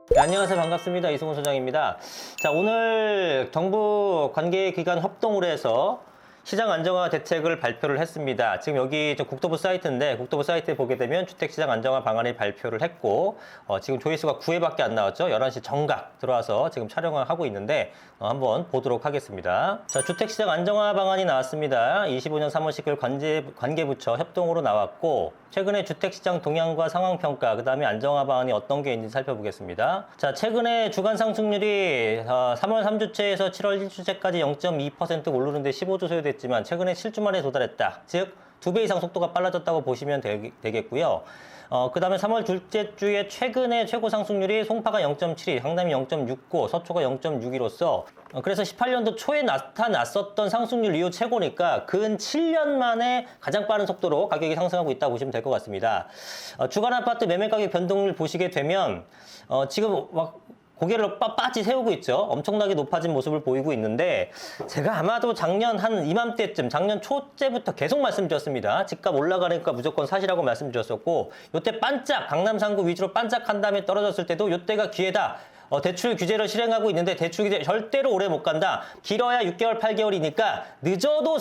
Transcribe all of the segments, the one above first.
네, 안녕하세요. 반갑습니다. 이승훈 소장입니다. 자, 오늘 정부 관계기관 협동으로 해서 시장 안정화 대책을 발표를 했습니다. 지금 여기 국토부 사이트인데 국토부 사이트에 보게 되면 주택시장 안정화 방안을 발표를 했고 지금 조회수가 9회밖에 안 나왔죠. 11시 정각 들어와서 지금 촬영을 하고 있는데 한번 보도록 하겠습니다. 자, 주택시장 안정화 방안이 나왔습니다. 25년 3월 10일 관계부처 협동으로 나왔고 최근에 주택시장 동향과 상황평가, 그 다음에 안정화 방안이 어떤 게 있는지 살펴보겠습니다. 자, 최근에 주간 상승률이 3월 3주째에서 7월 1주째까지 0.2% 오르는데 15주 소요됐지만 최근에 7주 만에 도달했다. 즉, 2배 이상 속도가 빨라졌다고 보시면 되겠고요. 그 다음에 3월 둘째 주에 최근에 최고 상승률이 송파가 0.72, 강남이 0.69, 서초가 0.62로서 그래서 18년도 초에 나타났었던 상승률 이후 최고니까 근 7년 만에 가장 빠른 속도로 가격이 상승하고 있다고 보시면 될 것 같습니다. 주간 아파트 매매 가격 변동률 보시게 되면 지금 막 고개를 빳빳이 세우고 있죠. 엄청나게 높아진 모습을 보이고 있는데 제가 아마도 작년 한 이맘때쯤 작년 초째부터 계속 말씀드렸습니다. 집값 올라가니까 무조건 사시라고 말씀드렸었고 이때 반짝 강남 상구 위주로 반짝한 다음에 떨어졌을 때도 이때가 기회다. 대출 규제를 실행하고 있는데 대출 규제 절대로 오래 못 간다. 길어야 6개월, 8개월이니까 늦어도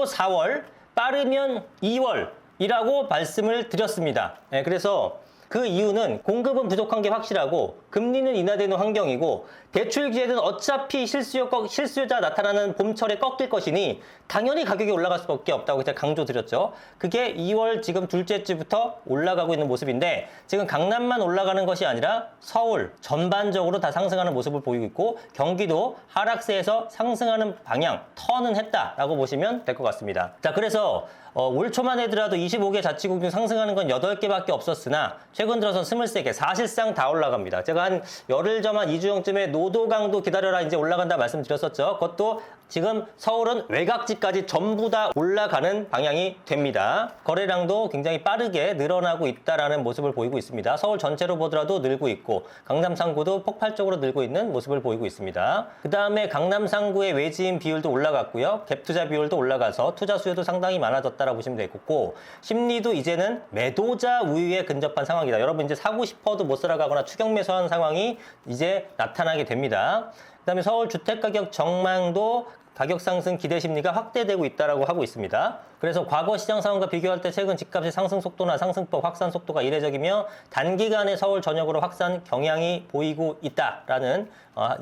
4월, 빠르면 2월이라고 말씀을 드렸습니다. 네, 그래서 그 이유는 공급은 부족한 게 확실하고 금리는 인하되는 환경이고 대출 규제는 어차피 실수요자 나타나는 봄철에 꺾일 것이니 당연히 가격이 올라갈 수밖에 없다고 제가 강조드렸죠. 그게 2월 지금 둘째 주부터 올라가고 있는 모습인데 지금 강남만 올라가는 것이 아니라 서울 전반적으로 다 상승하는 모습을 보이고 있고 경기도 하락세에서 상승하는 방향 턴은 했다라고 보시면 될 것 같습니다. 자, 그래서 올 초만 해더라도 25개 자치구 중 상승하는 건 8개밖에 없었으나 최근 들어서 23개 사실상 다 올라갑니다. 제가 한 열흘 전 한 2주 전쯤에 노도 강도 기다려라 이제 올라간다 말씀드렸었죠. 그것도 지금 서울은 외곽지까지 전부 다 올라가는 방향이 됩니다. 거래량도 굉장히 빠르게 늘어나고 있다라는 모습을 보이고 있습니다. 서울 전체로 보더라도 늘고 있고 강남 상구도 폭발적으로 늘고 있는 모습을 보이고 있습니다. 그 다음에 강남 상구의 외지인 비율도 올라갔고요. 갭 투자 비율도 올라가서 투자 수요도 상당히 많아졌다라고 보시면 되겠고 심리도 이제는 매도자 우위에 근접한 상황이다. 여러분 이제 사고 싶어도 못 살아가거나 추격 매수하는 상황이 이제 나타나게 됩니다. 그 다음에 서울 주택가격 전망도 가격 상승 기대 심리가 확대되고 있다고 하고 있습니다. 그래서 과거 시장 상황과 비교할 때 최근 집값의 상승 속도나 상승폭 확산 속도가 이례적이며 단기간에 서울 전역으로 확산 경향이 보이고 있다라는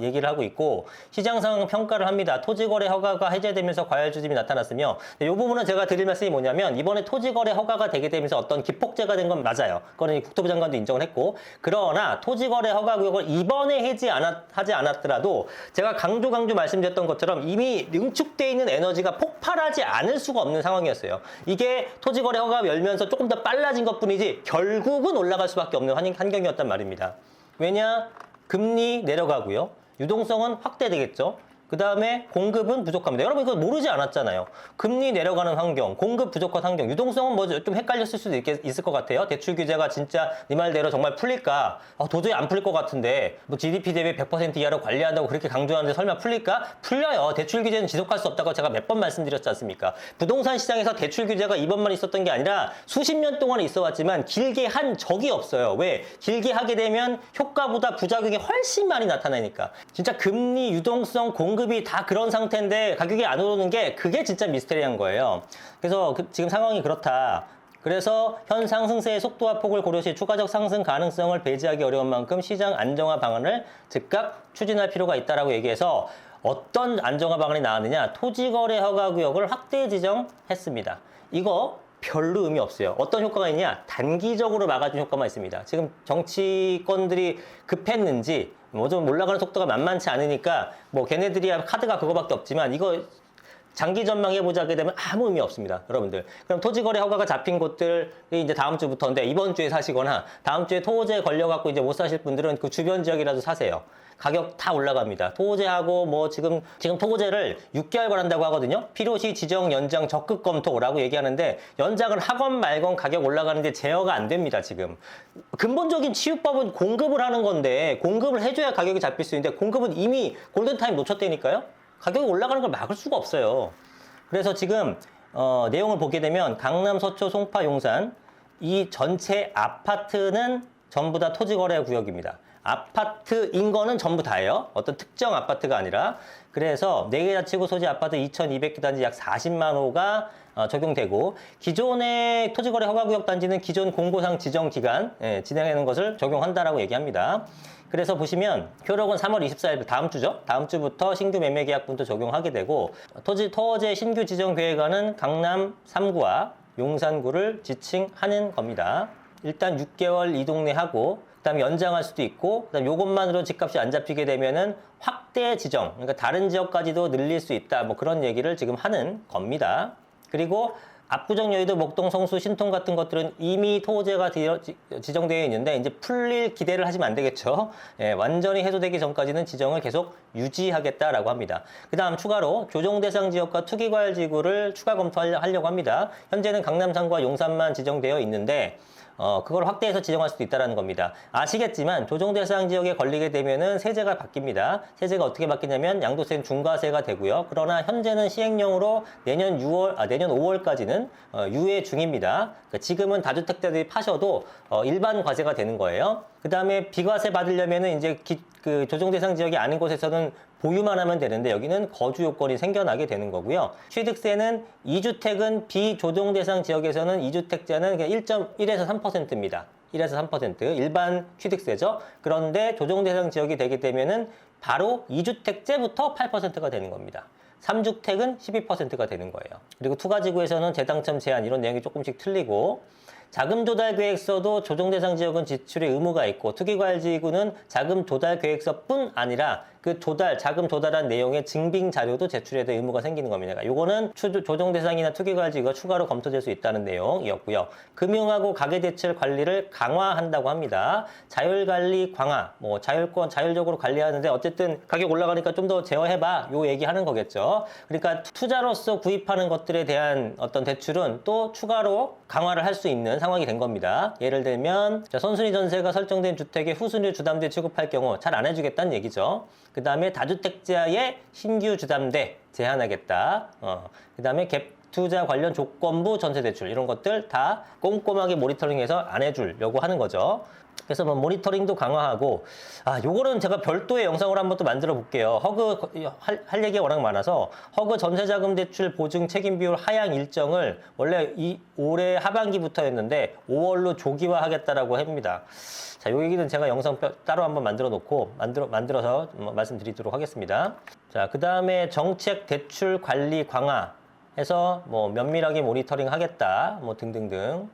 얘기를 하고 있고 시장 상황 평가를 합니다. 토지거래 허가가 해제되면서 과열 조짐이 나타났으며 이 부분은 제가 드릴 말씀이 뭐냐면 이번에 토지거래 허가가 되게 되면서 어떤 기폭제가 된 건 맞아요. 그거는 국토부 장관도 인정을 했고 그러나 토지거래 허가 구역을 이번에 하지 않았더라도 제가 강조 말씀드렸던 것처럼 이미 응축되어 있는 에너지가 폭발하지 않을 수가 없는 상황이었어요. 이게 토지거래 허가가 열면서 조금 더 빨라진 것뿐이지 결국은 올라갈 수밖에 없는 환경이었단 말입니다. 왜냐? 금리 내려가고요. 유동성은 확대되겠죠. 그 다음에 공급은 부족합니다. 여러분 이거 모르지 않았잖아요. 금리 내려가는 환경, 공급 부족한 환경, 유동성은 뭐 좀 헷갈렸을 수도 있을 것 같아요. 대출 규제가 진짜 네 말대로 정말 풀릴까? 도저히 안 풀릴 것 같은데 뭐 GDP 대비 100% 이하로 관리한다고 그렇게 강조하는데 설마 풀릴까? 풀려요. 대출 규제는 지속할 수 없다고 제가 몇 번 말씀드렸지 않습니까? 부동산 시장에서 대출 규제가 이번만 있었던 게 아니라 수십 년 동안 있어 왔지만 길게 한 적이 없어요. 왜? 길게 하게 되면 효과보다 부작용이 훨씬 많이 나타나니까. 진짜 금리, 유동성, 공급이 다 그런 상태인데 가격이 안 오르는 게 그게 진짜 미스테리한 거예요. 그래서 지금 상황이 그렇다. 그래서 현 상승세의 속도와 폭을 고려시 추가적 상승 가능성을 배제하기 어려운 만큼 시장 안정화 방안을 즉각 추진할 필요가 있다라고 얘기해서 어떤 안정화 방안이 나왔느냐? 토지거래 허가구역을 확대 지정했습니다. 이거 별로 의미 없어요. 어떤 효과가 있냐? 단기적으로 막아준 효과만 있습니다. 지금 정치권들이 급했는지 뭐 좀 올라가는 속도가 만만치 않으니까 뭐 걔네들이야 카드가 그거밖에 없지만 이거 장기 전망해보자게 되면 아무 의미 없습니다. 여러분들. 그럼 토지거래 허가가 잡힌 곳들이 이제 다음 주부터인데 이번 주에 사시거나 다음 주에 토호제 걸려갖고 이제 못 사실 분들은 그 주변 지역이라도 사세요. 가격 다 올라갑니다. 토호제하고 뭐 지금 토호제를 6개월 걸한다고 하거든요. 필요시 지정 연장 적극 검토라고 얘기하는데 연장을 하건 말건 가격 올라가는데 제어가 안 됩니다. 지금 근본적인 치유법은 공급을 하는 건데 공급을 해줘야 가격이 잡힐 수 있는데 공급은 이미 골든타임 놓쳤다니까요. 가격이 올라가는 걸 막을 수가 없어요. 그래서 지금 내용을 보게 되면 강남, 서초, 송파, 용산 이 전체 아파트는 전부 다 토지거래구역입니다. 아파트인 거는 전부 다예요. 어떤 특정 아파트가 아니라. 그래서 4개 자치구 소지 아파트 2,200개 단지 약 40만 호가 적용되고, 기존의 토지거래 허가구역 단지는 기존 공고상 지정 기간 진행하는 것을 적용한다라고 얘기합니다. 그래서 보시면 효력은 3월 24일 다음 주죠. 다음 주부터 신규 매매 계약분도 적용하게 되고, 토제 신규 지정 계획안은 강남 3구와 용산구를 지칭하는 겁니다. 일단 6개월 이 동네 하고, 그다음에 연장할 수도 있고, 그다음 요것만으로 집값이 안 잡히게 되면은 확대 지정, 그러니까 다른 지역까지도 늘릴 수 있다. 뭐 그런 얘기를 지금 하는 겁니다. 그리고 압구정, 여의도, 목동, 성수, 신통 같은 것들은 이미 토제가 지정되어 있는데 이제 풀릴 기대를 하시면 안 되겠죠. 완전히 해소되기 전까지는 지정을 계속 유지하겠다라고 합니다. 그 다음 추가로 조정 대상 지역과 투기과열 지구를 추가 검토하려고 합니다. 현재는 강남 3구와 용산만 지정되어 있는데 그걸 확대해서 지정할 수도 있다는 겁니다. 아시겠지만 조정 대상 지역에 걸리게 되면은 세제가 바뀝니다. 세제가 어떻게 바뀌냐면 양도세는 중과세가 되고요. 그러나 현재는 시행령으로 내년 5월까지는 유예 중입니다. 그러니까 지금은 다주택자들이 파셔도 일반 과세가 되는 거예요. 그 다음에 비과세 받으려면은 이제 그 조정 대상 지역이 아닌 곳에서는 보유만 하면 되는데 여기는 거주 요건이 생겨나게 되는 거고요. 취득세는 2주택은 비조정 대상 지역에서는 2주택자는 그냥 1.1에서 3%입니다. 1에서 3% 일반 취득세죠. 그런데 조정 대상 지역이 되게 되면은 바로 2주택제부터 8%가 되는 겁니다. 3주택은 12%가 되는 거예요. 그리고 투가지구에서는 재당첨 제한 이런 내용이 조금씩 틀리고, 자금 조달 계획서도 조정 대상 지역은 지출의 의무가 있고, 투기과열지구는 자금 조달 계획서뿐 아니라 그 자금 조달한 내용의 증빙 자료도 제출해야 될 의무가 생기는 겁니다. 요거는 조정 대상이나 투기과열지구가 추가로 검토될 수 있다는 내용이었고요. 금융하고 가계대출 관리를 강화한다고 합니다. 자율관리 강화, 뭐 자율권 자율적으로 관리하는데 어쨌든 가격 올라가니까 좀 더 제어해봐, 요 얘기하는 거겠죠. 그러니까 투자로서 구입하는 것들에 대한 어떤 대출은 또 추가로 강화를 할 수 있는 상황이 된 겁니다. 예를 들면 선순위 전세가 설정된 주택에 후순위 주담대 취급할 경우 잘 안 해주겠다는 얘기죠. 그 다음에 다주택자의 신규 주담대 제한하겠다. 그 다음에 갭 투자 관련 조건부 전세대출 이런 것들 다 꼼꼼하게 모니터링해서 안 해주려고 하는 거죠. 그래서 뭐 모니터링도 강화하고, 요거는 제가 별도의 영상으로 한번 또 만들어 볼게요. 할 얘기가 워낙 많아서 허그 전세자금 대출 보증 책임 비율 하향 일정을 원래 올해 하반기부터였는데 5월로 조기화하겠다라고 합니다. 자, 요 얘기는 제가 영상 따로 한번 만들어서 말씀드리도록 하겠습니다. 자, 그 다음에 정책 대출 관리 강화해서 뭐 면밀하게 모니터링 하겠다, 뭐 등등등.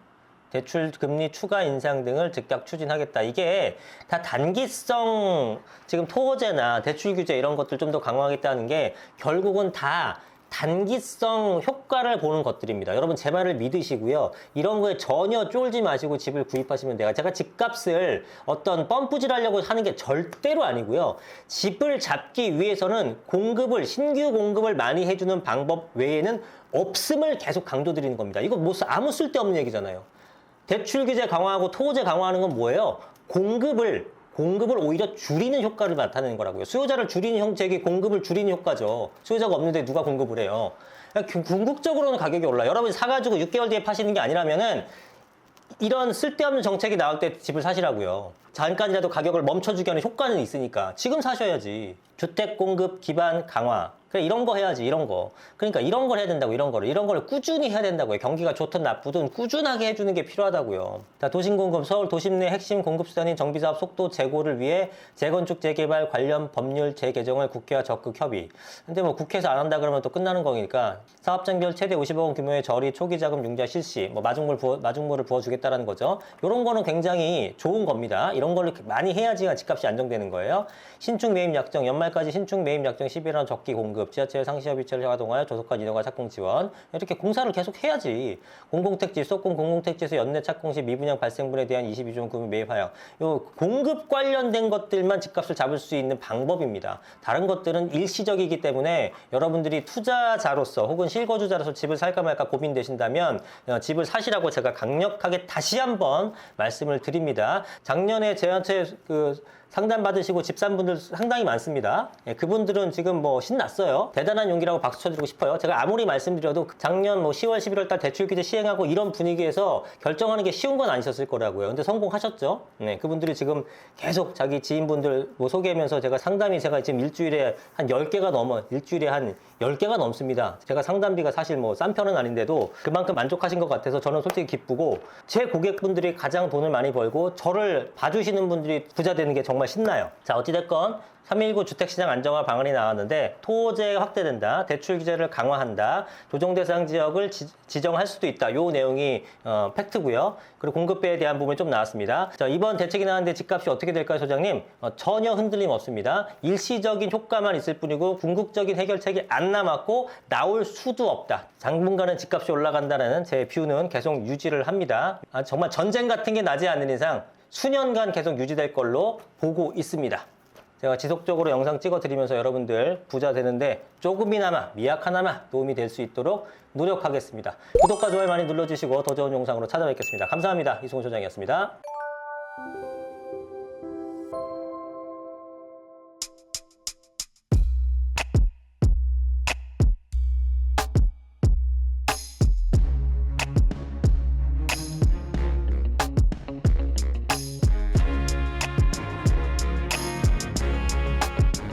대출 금리 추가 인상 등을 즉각 추진하겠다. 이게 다 단기성, 지금 토호제나 대출 규제 이런 것들 좀 더 강화하겠다는 게 결국은 다 단기성 효과를 보는 것들입니다. 여러분 제 말을 믿으시고요. 이런 거에 전혀 쫄지 마시고 집을 구입하시면 돼요. 제가 집값을 어떤 펌프질 하려고 하는 게 절대로 아니고요. 집을 잡기 위해서는 신규 공급을 많이 해주는 방법 외에는 없음을 계속 강조드리는 겁니다. 이거 뭐 아무 쓸데없는 얘기잖아요. 대출 규제 강화하고 토호제 강화하는 건 뭐예요? 공급을 오히려 줄이는 효과를 나타내는 거라고요. 수요자를 줄이는 형태의 공급을 줄이는 효과죠. 수요자가 없는데 누가 공급을 해요? 궁극적으로는 가격이 올라요. 여러분이 사가지고 6개월 뒤에 파시는 게 아니라면은 이런 쓸데없는 정책이 나올 때 집을 사시라고요. 잠깐이라도 가격을 멈춰주게 하는 효과는 있으니까 지금 사셔야지. 주택 공급 기반 강화. 그래, 이런 거 해야지, 이런 거. 그러니까 이런 걸 해야 된다고, 이런 걸 꾸준히 해야 된다고요. 경기가 좋든 나쁘든 꾸준하게 해주는 게 필요하다고요. 자, 도심공급, 서울 도심 내 핵심 공급수단인 정비사업 속도 제고를 위해 재건축, 재개발 관련 법률 재개정을 국회와 적극 협의. 근데 뭐 국회에서 안 한다 그러면 또 끝나는 거니까 사업장별 최대 50억 원 규모의 저리 초기 자금 융자 실시, 뭐 마중물을 부어주겠다라는 거죠. 이런 거는 굉장히 좋은 겁니다. 이런 걸 많이 해야지 집값이 안정되는 거예요. 신축 매입 약정, 연말까지 신축 매입 약정 11원 적기 공급, 지하철 상시협의체를 가동하여 조속한 인허가 착공 지원. 이렇게 공사를 계속 해야지. 공공택지, 수도권 공공택지에서 연내 착공 시 미분양 발생분에 대한 22조 금액 매입 하여. 요 공급 관련된 것들만 집값을 잡을 수 있는 방법입니다. 다른 것들은 일시적이기 때문에 여러분들이 투자자로서 혹은 실거주자로서 집을 살까 말까 고민되신다면 집을 사시라고 제가 강력하게 다시 한번 말씀을 드립니다. 작년에 저한테 상담 받으시고 집 산 분들 상당히 많습니다. 예, 그분들은 지금 뭐 신났어요. 대단한 용기라고 박수 쳐드리고 싶어요. 제가 아무리 말씀드려도 작년 뭐 10월, 11월 달 대출 규제 시행하고 이런 분위기에서 결정하는 게 쉬운 건 아니셨을 거라고요. 근데 성공하셨죠. 네, 그분들이 지금 계속 자기 지인분들 뭐 소개하면서 제가 지금 일주일에 한 10개가 넘어, 일주일에 한 10개가 넘습니다. 제가 상담비가 사실 뭐 싼 편은 아닌데도 그만큼 만족하신 것 같아서 저는 솔직히 기쁘고, 제 고객분들이 가장 돈을 많이 벌고 저를 봐주시는 분들이 부자 되는 게 정말 신나요. 자, 어찌됐건 3.19 주택시장 안정화 방안이 나왔는데, 토제 확대된다, 대출 규제를 강화한다, 조정 대상 지역을 지정할 수도 있다. 요 내용이 팩트고요. 그리고 공급배에 대한 부분이 좀 나왔습니다. 자, 이번 대책이 나왔는데 집값이 어떻게 될까요, 소장님? 전혀 흔들림 없습니다. 일시적인 효과만 있을 뿐이고 궁극적인 해결책이 안 남았고 나올 수도 없다. 당분간은 집값이 올라간다는 제 뷰는 계속 유지를 합니다. 정말 전쟁 같은 게 나지 않는 이상 수년간 계속 유지될 걸로 보고 있습니다. 제가 지속적으로 영상 찍어드리면서 여러분들 부자 되는데 조금이나마, 미약하나마 도움이 될 수 있도록 노력하겠습니다. 구독과 좋아요 많이 눌러주시고 더 좋은 영상으로 찾아뵙겠습니다. 감사합니다. 이승훈 소장이었습니다.